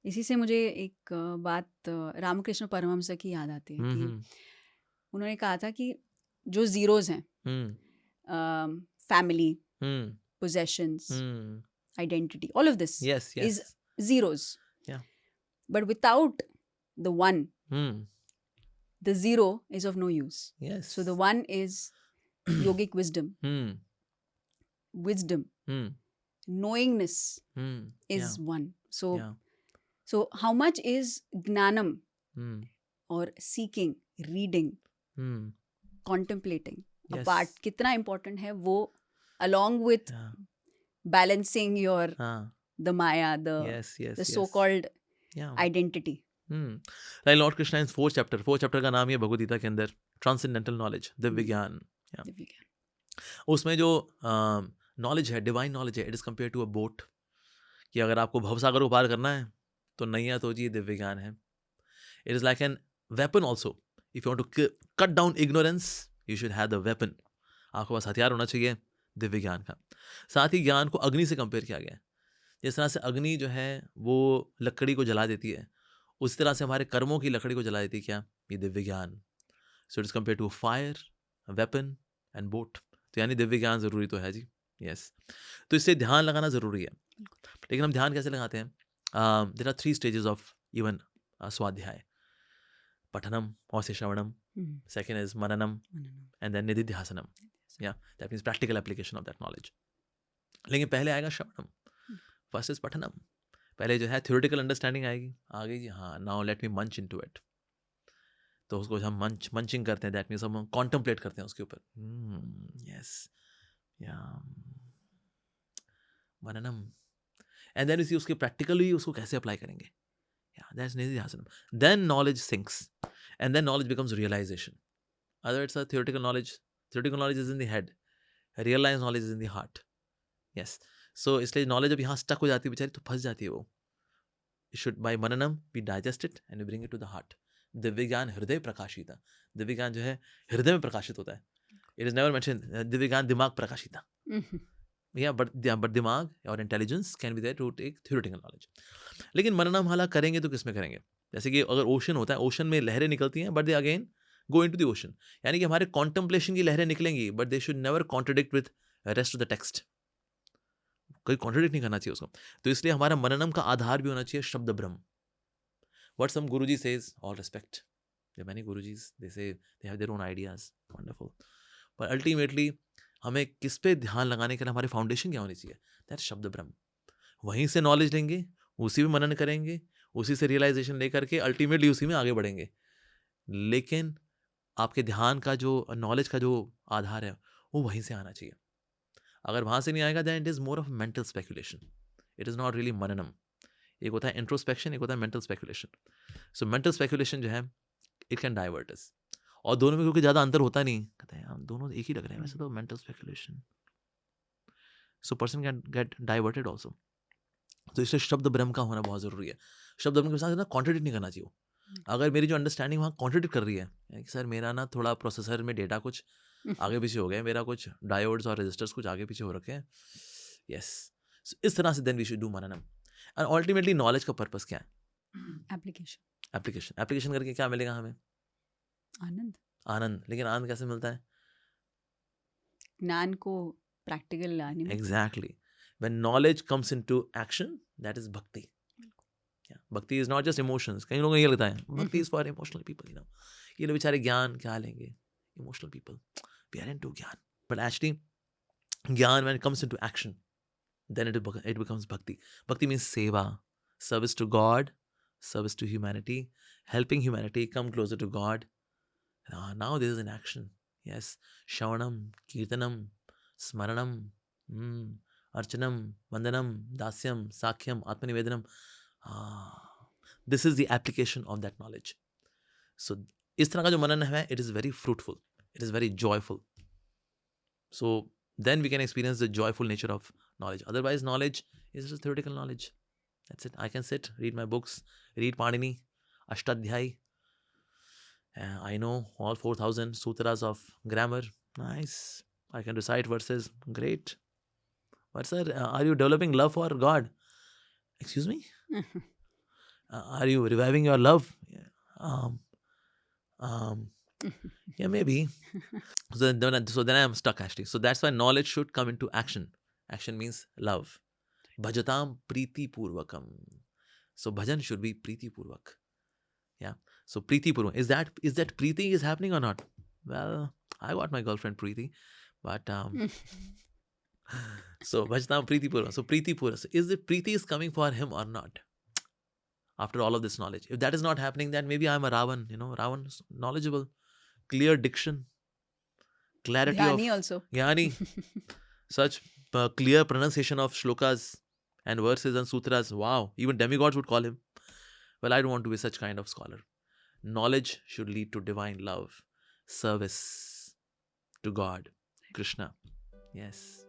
इसी से मुझे एक बात रामकृष्ण परमहंस की याद आती है कि हम्म उन्होंने कहा था कि जो ज़ीरोज़ हैं, hmm family, hmm possessions, hmm identity, all of this yes is yes zeros. या But without the one, hmm the zero is of no use. Yes So the one is yogic wisdom. Hmm Wisdom, hmm knowingness या is one. So, या so how much is gnanam hmm or seeking, reading, hmm contemplating yes apart? कितना important है वो along with या balancing your हाँ the maya, yes the yes yes so-called या identity. Like Lord Krishna in fourth chapter का नाम ही है भगवद गीता के अंदर ट्रांसेंडेंटल नॉलेज, दिव्य ज्ञान। या दिव्य ज्ञान। उसमें जो नॉलेज है, डिवाइन नॉलेज है, it is compare to a boat, कि अगर आपको भवसागर को पार करना है तो नैया तो जी दिव्य ज्ञान है। It is like an weapon also, if you want to cut down ignorance you should have the weapon. आपके पास हथियार होना चाहिए दिव्य ज्ञान का। साथ ही ज्ञान को अग्नि से कंपेयर किया गया है। जिस तरह से अग्नि जो है वो लकड़ी को जला देती है, उस तरह से हमारे कर्मों की लकड़ी को जला देती है क्या, ये दिव्य ज्ञान। So it's compare to fire, weapon and boat. तो यानी दिव्य ज्ञान ज़रूरी तो है जी, यस। तो इससे ध्यान लगाना ज़रूरी है। लेकिन हम ध्यान कैसे लगाते हैं? There are 3 stages of even स्वाध्याय। पठनम और से श्रवणम, सेकेंड इज मननम, एंड देन निधिध्यासनम। या that means practical application of that knowledge. लेकिन पहले आएगा श्रवणम, फर्स्ट इज पठनम। पहले जो है थ्योरेटिकल अंडरस्टैंडिंग आएगी, आ गई जी, हाँ नाउ लेट मी मंच इनटू इट। तो उसको हम मंचिंग करते हैं, दैट मीन्स हम कॉन्टम्पलेट करते हैं उसके ऊपर। यस, या मननम, एंड देन उसके प्रैक्टिकली उसको कैसे अप्लाई करेंगे। Yeah, that's Nididhyasanam. Then knowledge sinks, and then knowledge becomes realization. Other it's a theoretical knowledge. Theoretical knowledge is in the head. Realized knowledge is in the heart. Yes. So इसलिए knowledge जब यहाँ stuck हो जाती है बेचारी, तो फंस जाती है वो। It should by mananam we digest it and we bring it to the heart. Divya ज्ञान हृदय प्रकाशिता। दिव्य ज्ञान जो है हृदय में प्रकाशित होता है। It is never mentioned Divya ज्ञान दिमाग प्रकाशिता। Yeah, but दिमाग और intelligence can be there to take theoretical knowledge. लेकिन मननम हाला करेंगे तो किसमें करेंगे? जैसे कि अगर ओशन होता है, ओशन में लहरें निकलती हैं, but they again go into the ocean. यानी कि हमारे कॉन्टम्पलेशन की लहरें निकलेंगी, but they should never contradict with rest of the text. कोई कॉन्ट्रडिक्ट नहीं करना चाहिए उसको। तो इसलिए हमारा मननम का आधार भी होना चाहिए शब्द ब्रह्म। What some guruji says, all respect, there are many gurujis, they say they have their own ideas, wonderful, but ultimately हमें किस पे ध्यान लगाने के लिए हमारी फाउंडेशन क्या होनी चाहिए? दैट शब्द ब्रह्म। वहीं से नॉलेज लेंगे, उसी में मनन करेंगे, उसी से रियलाइजेशन लेकर के अल्टीमेटली उसी में आगे बढ़ेंगे। लेकिन आपके ध्यान का जो नॉलेज का जो आधार है वो वहीं से आना चाहिए। अगर वहाँ से नहीं आएगा then it is more of mental speculation, it is not really मननम। एक होता है इंट्रोस्पेक्शन, एक होता है mental speculation. So mental speculation जो है इट कैन डाइवर्ट अस। और दोनों में क्योंकि ज़्यादा अंतर होता नहीं, कहते हैं हम दोनों एक ही लग रहे हैं वैसे तो, mental speculation, so person can get diverted also. तो इसलिए शब्द ब्रह्म का होना बहुत ज़रूरी है। शब्द ब्रह्म के साथ ना कॉन्ट्रडिक्ट नहीं करना चाहिए। अगर मेरी जो अंडरस्टैंडिंग वहाँ कॉन्ट्रडिक्ट कर रही है कि सर मेरा ना थोड़ा प्रोसेसर में डेटा कुछ आगे पीछे हो गया, मेरा कुछ डायोड्स और रजिस्टर्स कुछ आगे पीछे हो रखे हैं, यस, इस तरह से देन वी शुड डू मननम। एंड अल्टीमेटली नॉलेज का पर्पस क्या है? एप्लीकेशन। एप्लीकेशन करके क्या मिलेगा हमें? आनंद। आनंद। लेकिन आनंद कैसे मिलता है? ज्ञान को प्रैक्टिकल लाने में। Exactly, when knowledge comes into action, that is भक्ति। भक्ति इज नॉट जस्ट इमोशंस। कई लोगों को ये लगता है भक्ति इज फॉर इमोशनल पीपल, ये लोग बेचारे ज्ञान क्या लेंगे, emotional people, we are into gyan. But actually gyan when it comes into action then it becomes bhakti. Bhakti means seva, service to God, service to humanity, helping humanity come closer to God. Now this is in action. Yes, shravanam, kirtanam, smaranam, archanam, vandanam, dasyam, sakhyam, atmanivedanam. This is the application of that knowledge. So इस तरह का जो मनन है, it is very fruitful, it is very joyful. So then we can experience the joyful nature of knowledge. Otherwise knowledge is just theoretical knowledge. That's it. I can sit, read my books, read Panini, Ashtadhyay. I know all 4,000 sutras of grammar. Nice. I can recite verses. Great. But sir, are you developing love for God? Excuse me? Are you reviving your love? Yeah. Um, yeah, maybe. So then I am stuck actually. So that's why knowledge should come into action. Action means love. Bhajatam priti purvakam. So bhajan should be priti purvak. Yeah. So priti purvak. Is that priti is happening or not? Well, I got my girlfriend Preeti, but so bhajatam priti purvak. So priti purvak. So is the priti is coming for him or not? After all of this knowledge, if that is not happening, then maybe I'm a Ravan. Ravan is knowledgeable, clear diction, clarity Dhyani of also. Jnani, such clear pronunciation of shlokas and verses and sutras. Wow, even demigods would call him. Well, I don't want to be such kind of scholar. Knowledge should lead to divine love, service to God, Krishna. Yes.